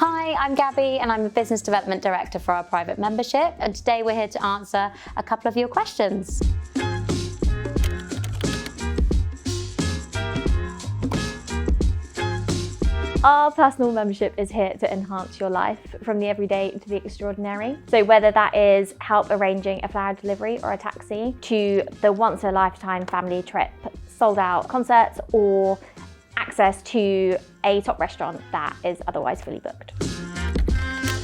Hi, I'm Gabby and I'm the Business Development Director for our private membership, and today we're here to answer a couple of your questions. Our personal membership is here to enhance your life from the everyday to the extraordinary. So whether that is help arranging a flower delivery or a taxi, to the once in a lifetime family trip, sold out concerts, or access to a top restaurant that is otherwise fully booked.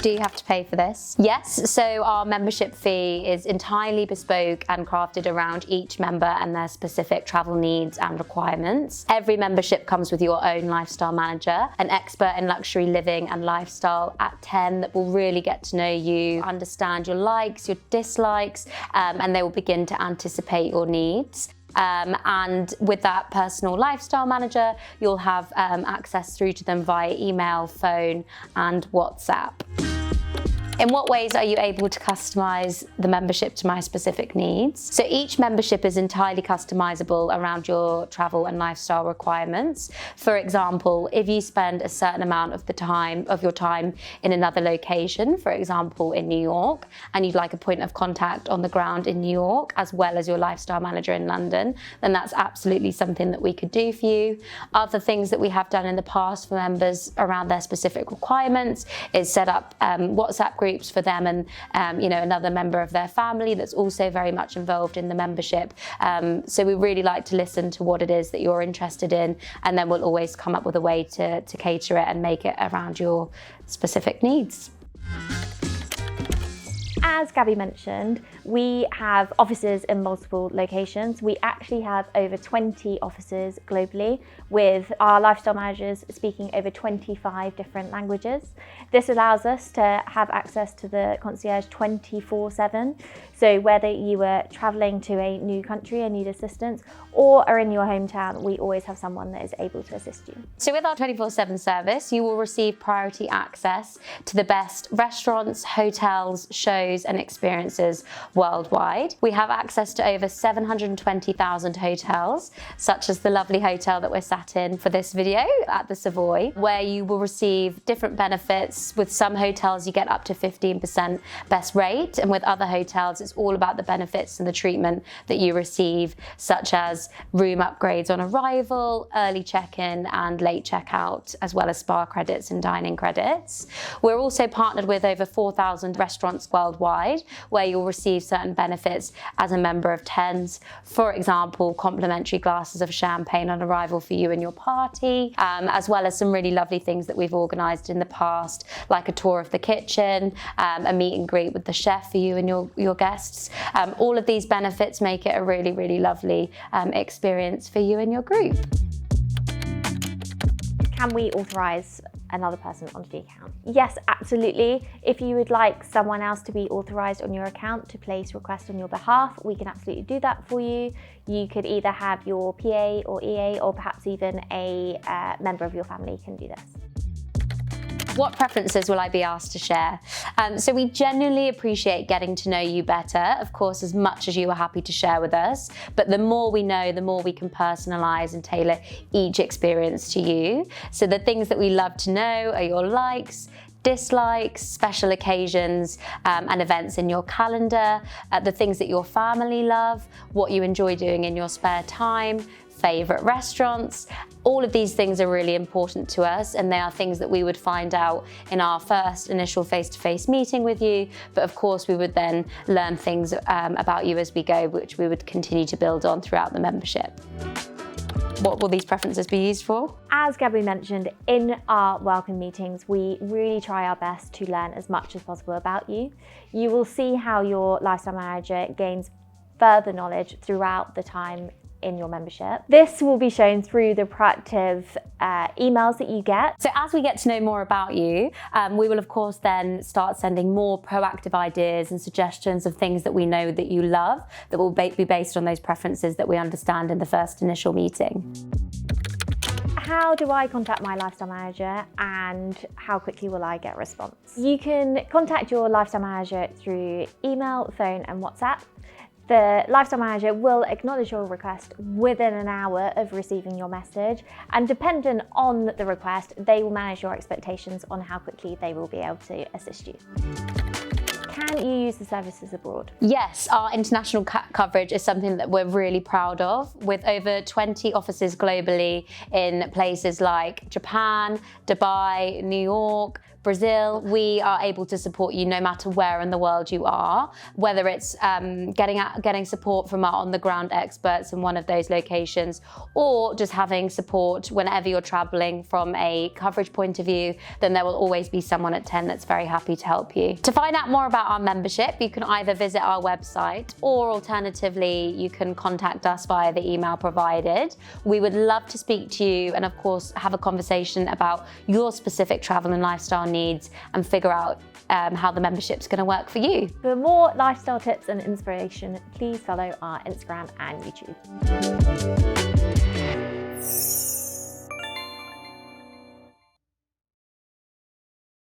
Do you have to pay for this? Yes, so our membership fee is entirely bespoke and crafted around each member and their specific travel needs and requirements. Every membership comes with your own lifestyle manager, an expert in luxury living and lifestyle at 10 that will really get to know you, understand your likes, your dislikes, and they will begin to anticipate your needs. And with that personal lifestyle manager, you'll have access through to them via email, phone, and WhatsApp. In what ways are you able to customize the membership to my specific needs? So each membership is entirely customizable around your travel and lifestyle requirements. For example, if you spend a certain amount of your time in another location, for example in New York, and you'd like a point of contact on the ground in New York, as well as your lifestyle manager in London, then that's absolutely something that we could do for you. Other things that we have done in the past for members around their specific requirements is set up WhatsApp groups for them and another member of their family that's also very much involved in the membership. So we really like to listen to what it is that you're interested in, and then we'll always come up with a way to cater it and make it around your specific needs. As Gabby mentioned, we have offices in multiple locations. We actually have over 20 offices globally, with our lifestyle managers speaking over 25 different languages. This allows us to have access to the concierge 24/7. So whether you are traveling to a new country and need assistance, or are in your hometown, we always have someone that is able to assist you. So with our 24/7 service, you will receive priority access to the best restaurants, hotels, shows and experiences worldwide. We have access to over 720,000 hotels, such as the lovely hotel that we're sat in for this video at the Savoy, where you will receive different benefits. With some hotels, you get up to 15% best rate, and with other hotels, it's all about the benefits and the treatment that you receive, such as room upgrades on arrival, early check-in and late check-out, as well as spa credits and dining credits. We're also partnered with over 4,000 restaurants worldwide, where you'll receive certain benefits as a member of TENS. For example, complimentary glasses of champagne on arrival for you and your party, as well as some really lovely things that we've organised in the past, like a tour of the kitchen, a meet and greet with the chef for you and your guests. All of these benefits make it a really, really lovely experience for you and your group. Can we authorise another person onto the account? Yes, absolutely. If you would like someone else to be authorised on your account to place requests on your behalf, we can absolutely do that for you. You could either have your PA or EA, or perhaps even a member of your family can do this. What preferences will I be asked to share? So we genuinely appreciate getting to know you better, of course, as much as you are happy to share with us. But the more we know, the more we can personalise and tailor each experience to you. So the things that we love to know are your likes, dislikes, special occasions and events in your calendar, the things that your family love, what you enjoy doing in your spare time, favourite restaurants. All of these things are really important to us, and they are things that we would find out in our first initial face-to-face meeting with you. But of course, we would then learn things about you as we go, which we would continue to build on throughout the membership. What will these preferences be used for? As Gabby mentioned, in our welcome meetings, we really try our best to learn as much as possible about you. You will see how your lifestyle manager gains further knowledge throughout the time in your membership. This will be shown through the proactive emails that you get. So as we get to know more about you, we will of course then start sending more proactive ideas and suggestions of things that we know that you love, that will be based on those preferences that we understand in the first initial meeting. How do I contact my lifestyle manager, and how quickly will I get a response? You can contact your lifestyle manager through email, phone and WhatsApp. The lifestyle manager will acknowledge your request within an hour of receiving your message, and dependent on the request, they will manage your expectations on how quickly they will be able to assist you. Can you use the services abroad? Yes, our international coverage is something that we're really proud of, with over 20 offices globally in places like Japan, Dubai, New York, Brazil. We are able to support you no matter where in the world you are, whether it's getting support from our on-the-ground experts in one of those locations, or just having support whenever you're traveling from a coverage point of view. Then there will always be someone at 10 that's very happy to help you. To find out more about our membership, you can either visit our website, or alternatively, you can contact us via the email provided. We would love to speak to you and, of course, have a conversation about your specific travel and lifestyle needs and figure out how the membership's going to work for you. For more lifestyle tips and inspiration, please follow our Instagram and YouTube.